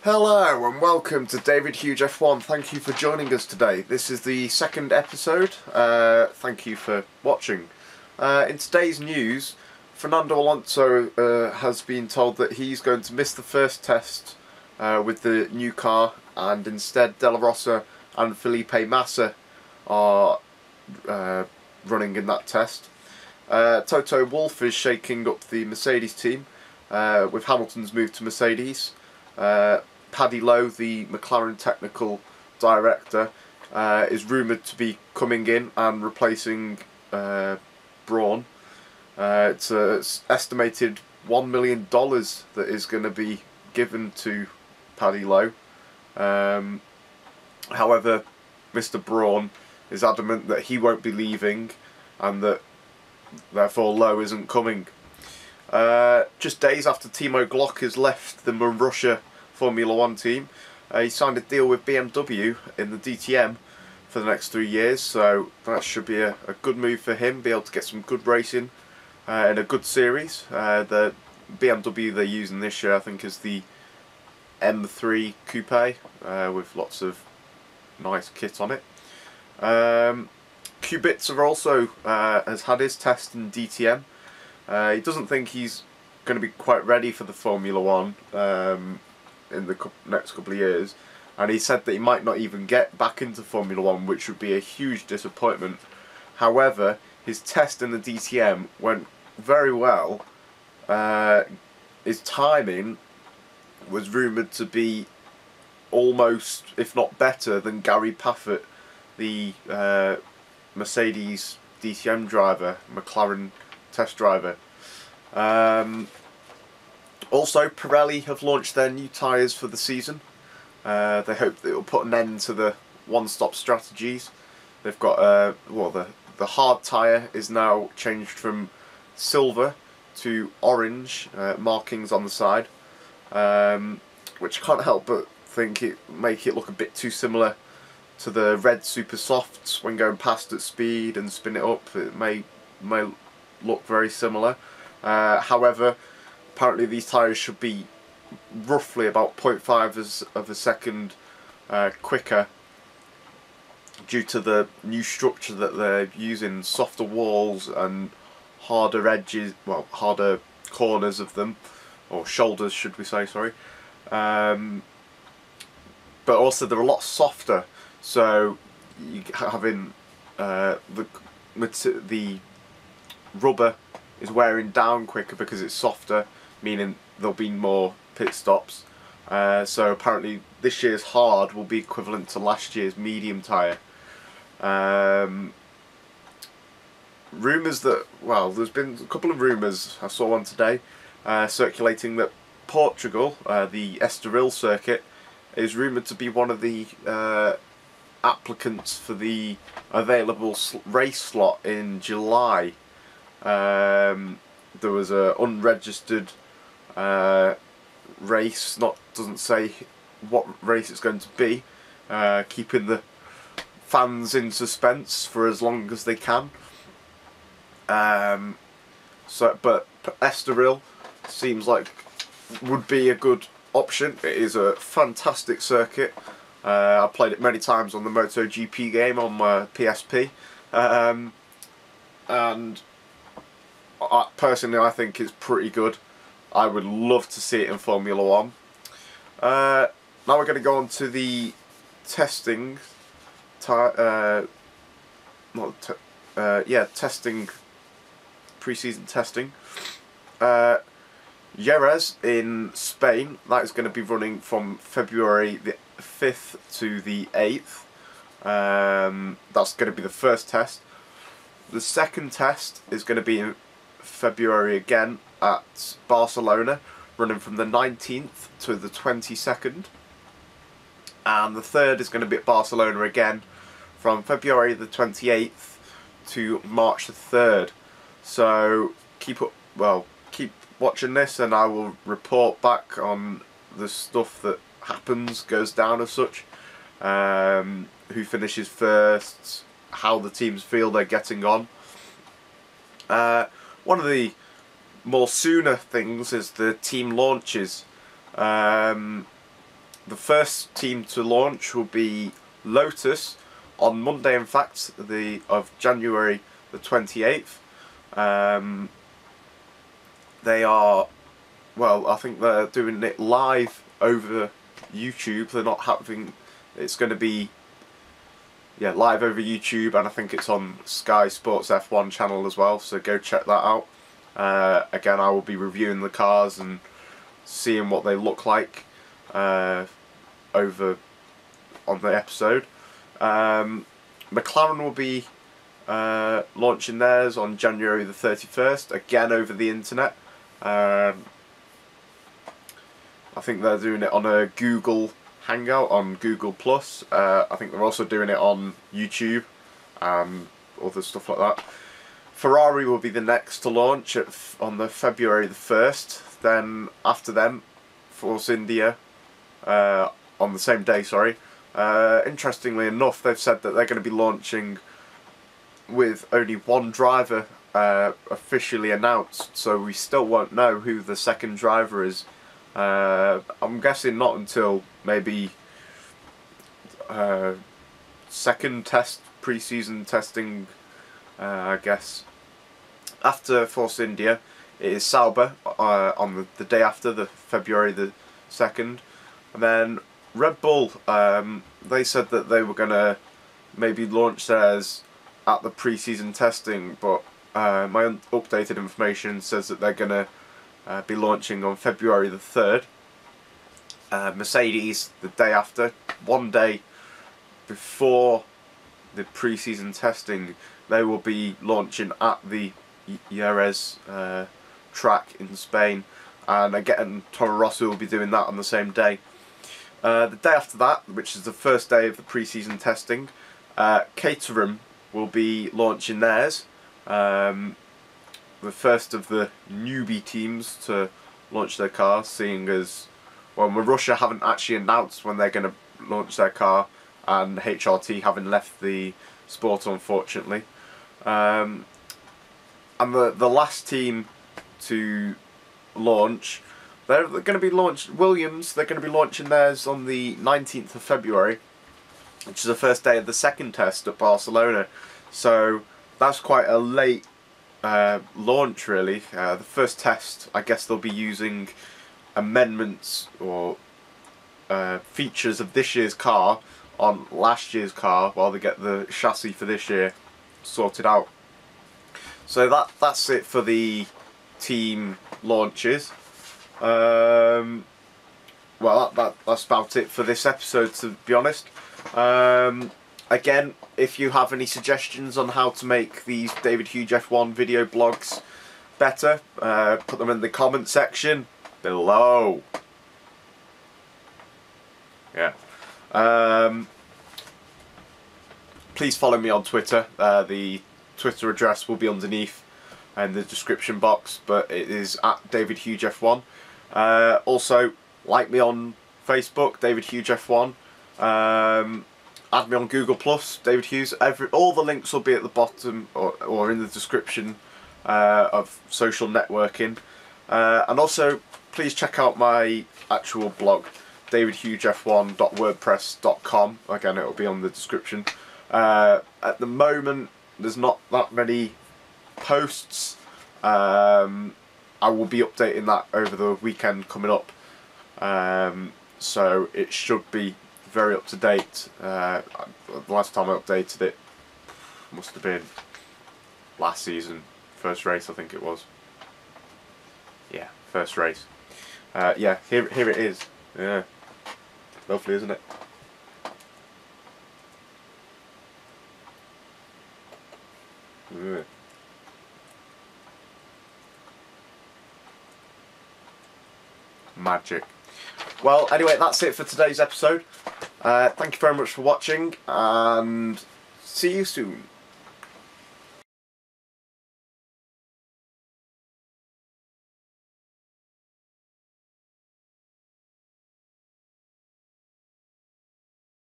Hello and welcome to davidhugef1. Thank you for joining us today. This is the second episode. Thank you for watching. In today's news, Fernando Alonso has been told that he's going to miss the first test with the new car, and instead De La Rosa and Felipe Massa are running in that test. Toto Wolff is shaking up the Mercedes team with Hamilton's move to Mercedes. Paddy Lowe, the McLaren technical director, is rumoured to be coming in and replacing Brawn. It's estimated $1 million that is going to be given to Paddy Lowe. However, Mr. Brawn is adamant that he won't be leaving and that therefore Lowe isn't coming. Just days after Timo Glock has left the Russia Formula 1 team, he signed a deal with BMW in the DTM for the next 3 years, so that should be a good move for him, be able to get some good racing in a good series. The BMW they're using this year, I think, is the M3 Coupe with lots of nice kit on it. Kubica also has had his test in DTM. He doesn't think he's going to be quite ready for the Formula 1 in the next couple of years, and he said that he might not even get back into Formula 1, which would be a huge disappointment. However, his test in the DTM went very well. His timing was rumoured to be almost, if not better, than Gary Paffett, the Mercedes DTM driver, McLaren test driver. Also, Pirelli have launched their new tyres for the season. They hope that it will put an end to the one-stop strategies. They've got the hard tyre is now changed from silver to orange markings on the side, which can't help but think it make it look a bit too similar to the red super softs when going past at speed and spin it up. It may look very similar. However, apparently these tyres should be roughly about 0.5 of a second quicker due to the new structure that they're using, softer walls and harder edges, well, harder corners of them, or shoulders should we say, sorry. But also they're a lot softer, so you having the rubber is wearing down quicker because it's softer, meaning there'll be more pit stops. So apparently this year's hard will be equivalent to last year's medium tyre. Rumours that, well, there's been a couple of rumours, I saw one today, circulating that Portugal, the Estoril circuit, is rumoured to be one of the applicants for the available race slot in July. There was an unregistered race, doesn't say what race it's going to be, keeping the fans in suspense for as long as they can. But Estoril seems like would be a good option. It is a fantastic circuit. I've played it many times on the MotoGP game on my PSP, and personally I think it's pretty good. I would love to see it in Formula 1. Now we're going to go on to the testing, testing, pre-season testing. Jerez in Spain, that is going to be running from February the 5th to the 8th. That's going to be the first test. The second test is going to be in February again at Barcelona, running from the 19th to the 22nd. And the third is going to be at Barcelona again from February the 28th to March the 3rd. So keep watching this, and I will report back on the stuff that happens, goes down as such, who finishes first, how the teams feel they're getting on. One of the more sooner things is the team launches. the first team to launch will be Lotus on Monday, in fact, of January the 28th. They are, well, I think they're doing it live over YouTube. They're not having, it's going to be, yeah, live over YouTube, and I think it's on Sky Sports F1 channel as well, so go check that out. Again, I will be reviewing the cars and seeing what they look like over on the episode. McLaren will be launching theirs on January the 31st, again over the internet. I think they're doing it on a Google Hangout on Google+. I think they're also doing it on YouTube and other stuff like that. Ferrari will be the next to launch on the February the 1st. Then after them, Force India on the same day, sorry. Interestingly enough, they've said that they're going to be launching with only one driver officially announced, so we still won't know who the second driver is. I'm guessing not until maybe second test, pre-season testing, I guess. After Force India, it is Sauber on the day after, the February the 2nd. And then Red Bull, they said that they were going to maybe launch theirs at the pre-season testing, but my updated information says that they're going to be launching on February the 3rd. Mercedes the day after, one day before the pre-season testing, they will be launching at the Jerez track in Spain, and again Toro Rosso will be doing that on the same day. The day after that, which is the first day of the pre-season testing, Caterham will be launching theirs. The first of the newbie teams to launch their car, seeing as, well, Marussia haven't actually announced when they're going to launch their car, and HRT haven't left the sport, unfortunately. And the last team to launch, they're going to be launched, Williams, they're going to be launching theirs on the 19th of February, which is the first day of the second test at Barcelona. So that's quite a late launch, really. The first test, I guess they'll be using amendments or features of this year's car on last year's car while they get the chassis for this year sorted out. So that's it for the team launches. Well, that's about it for this episode, to be honest. Again, if you have any suggestions on how to make these davidhugef1 video blogs better, put them in the comment section below. Yeah. Please follow me on Twitter. The Twitter address will be underneath in the description box, but it is at davidhugef1. Also, like me on Facebook, davidhugef1. Add me on Google+, David Hughes. All the links will be at the bottom or in the description of social networking. And also, please check out my actual blog, davidhugef1.wordpress.com. Again, it will be on the description. At the moment, there's not that many posts. I will be updating that over the weekend coming up. So it should be very up to date. The last time I updated it must have been last season, first race I think it was. Yeah, first race. Yeah, here it is. Yeah, lovely, isn't it? Yeah. Magic. Well, anyway, that's it for today's episode. Thank you very much for watching, and see you soon.